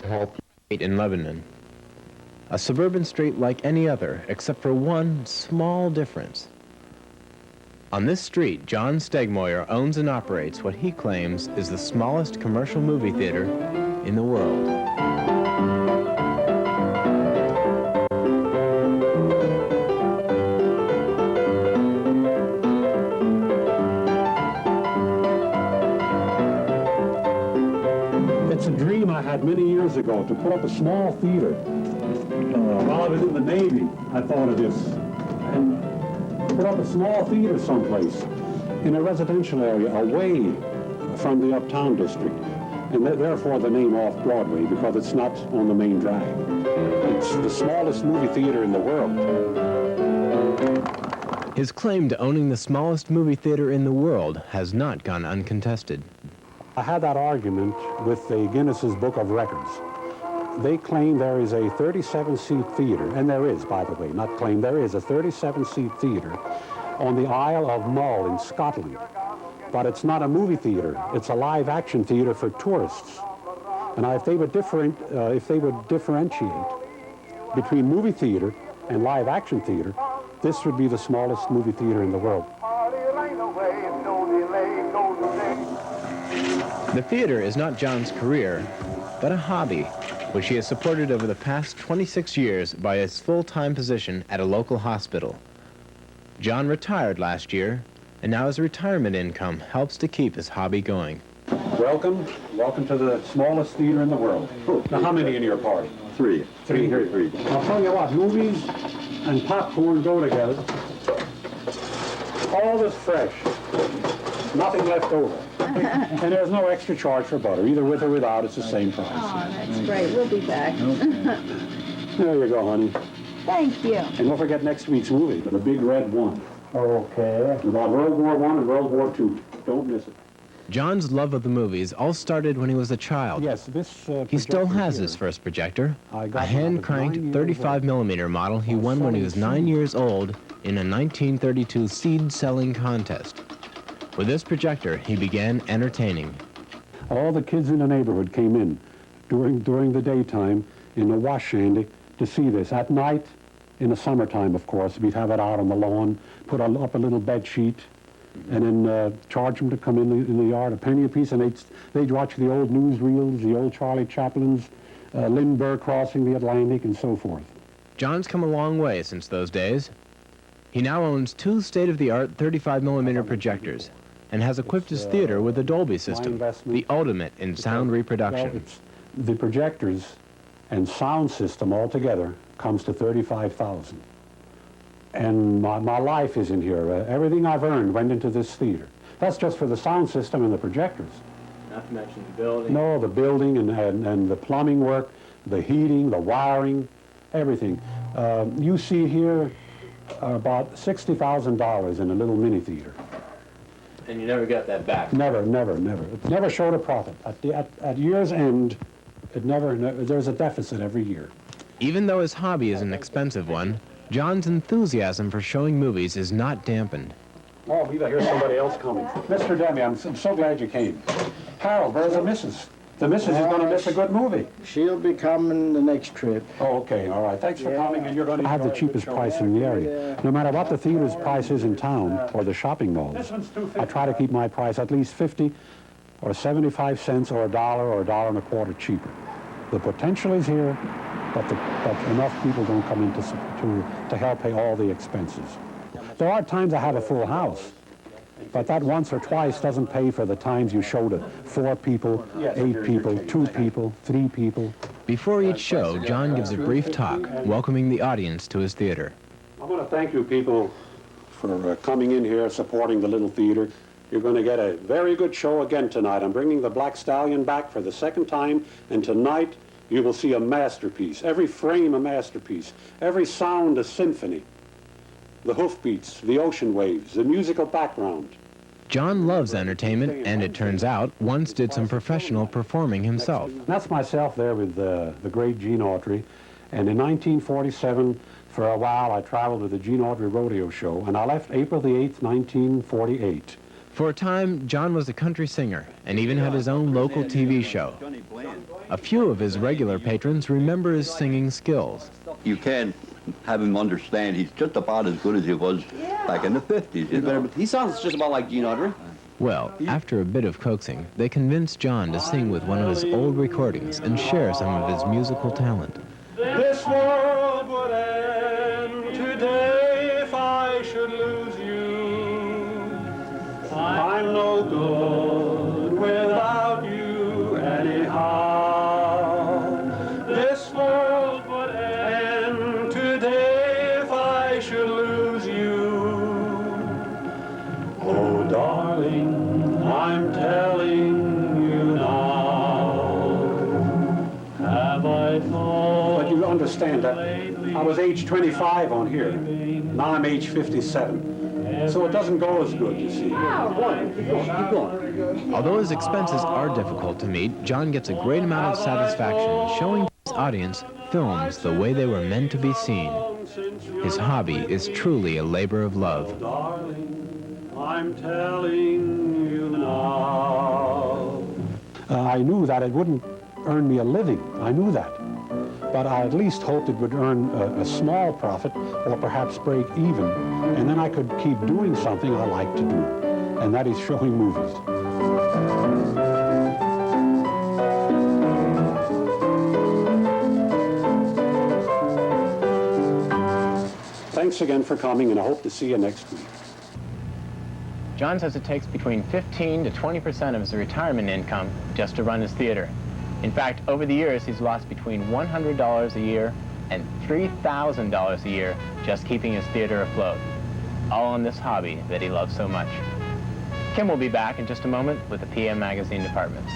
Hall Street in Lebanon. A suburban street like any other, except for one small difference. On this street, John Stegmoyer owns and operates what he claims is the smallest commercial movie theater in the world. It's a dream I had many years ago to put up a small theater. While I was in the Navy, I thought of this. And put up a small theater someplace in a residential area away from the uptown district. And therefore the name Off-Broadway, because it's not on the main drag. It's the smallest movie theater in the world. His claim to owning the smallest movie theater in the world has not gone uncontested. I had that argument with the Guinness's Book of Records. They claim there is a 37-seat theater, and there is, by the way, not claim, there is a 37-seat theater on the Isle of Mull in Scotland. But it's not a movie theater, it's a live-action theater for tourists. And if they would differentiate between movie theater and live-action theater, this would be the smallest movie theater in the world. The theater is not John's career, but a hobby, which he has supported over the past 26 years by his full-time position at a local hospital. John retired last year, and now his retirement income helps to keep his hobby going. Welcome to the smallest theater in the world. Now, how many in your party? Three. Three. I'll tell you what, movies and popcorn go together. All this fresh, nothing left over. And there's no extra charge for butter. Either with or without, it's the same price. Oh, that's great. We'll be back. There you go, honey. Thank you. And don't forget next week's movie, The Big Red One. Okay. About World War I and World War II. Don't miss it. John's love of the movies all started when he was a child. Yes, this he still has his first projector, a hand-cranked 35mm model he won when he was 9 years old in a 1932 seed-selling contest. With this projector, he began entertaining. All the kids in the neighborhood came in during the daytime in the wash shanty to see this. At night, in the summertime, of course, we'd have it out on the lawn, put up a little bed sheet, and then charge them to come in the yard, a penny apiece, and they'd watch the old newsreels, the old Charlie Chaplin's, Lindbergh crossing the Atlantic, and so forth. John's come a long way since those days. He now owns 2 state-of-the-art 35mm projectors and has equipped his theater with the Dolby system, the ultimate in sound reproduction. Well, the projectors and sound system altogether comes to $35,000. And my life is in here. Everything I've earned went into this theater. That's just for the sound system and the projectors. Not to mention the building. No, the building and the plumbing work, the heating, the wiring, everything. You see here about $60,000 in a little mini theater. And you never got that back? Never. It never showed a profit. At year's end, there's a deficit every year. Even though his hobby is an expensive one, John's enthusiasm for showing movies is not dampened. Oh, I hear somebody else coming. Mr. Demi, I'm so glad you came. Harold, where's the missus? The missus is going to miss a good movie. She'll be coming the next trip. Oh, okay, all right. Thanks for coming, and you're going to have the cheapest price in the area. No matter what the theater's price is in town or the shopping malls, I try to keep my price at least 50 or 75 cents or $1.25 cheaper. The potential is here, but enough people don't come in to help pay all the expenses. There are times I have a full house, but that once or twice doesn't pay for the times you show to 4 people, 8 people, 2 people, 3 people. Before each show, John gives a brief talk, welcoming the audience to his theater. I want to thank you people for coming in here, supporting the little theater. You're going to get a very good show again tonight. I'm bringing the Black Stallion back for the 2nd time, and tonight you will see a masterpiece. Every frame a masterpiece. Every sound a symphony. The hoofbeats, the ocean waves, the musical background. John loves entertainment, and it turns out once did some professional performing himself. That's myself there with the great Gene Autry. And in 1947, for a while, I traveled with the Gene Autry Rodeo Show, and I left April the 8th, 1948, For a time, John was a country singer and even had his own local TV show. A few of his regular patrons remember his singing skills. You can't have him understand he's just about as good as he was back in the 50s, you know? He sounds just about like Gene Autry. Well, after a bit of coaxing, they convinced John to sing with one of his old recordings and share some of his musical talent. This world would end today if I should lose you. I'm no good without you anyhow. This world would end today if I should lose you. Oh, darling, I'm telling you now. Have I thought? But you understand that I was age 25 on here. Now I'm age 57. So it doesn't go as good, you see. Keep going. Although his expenses are difficult to meet, John gets a great amount of satisfaction showing his audience films the way they were meant to be seen. His hobby is truly a labor of love. Darling, I'm telling you now. I knew that it wouldn't earn me a living. I knew that. But I at least hoped it would earn a small profit or perhaps break even. And then I could keep doing something I like to do, and that is showing movies. Thanks again for coming, and I hope to see you next week. John says it takes between 15 to 20% of his retirement income just to run his theater. In fact, over the years, he's lost between $100 a year and $3,000 a year just keeping his theater afloat. All on this hobby that he loves so much. Kim will be back in just a moment with the PM Magazine departments.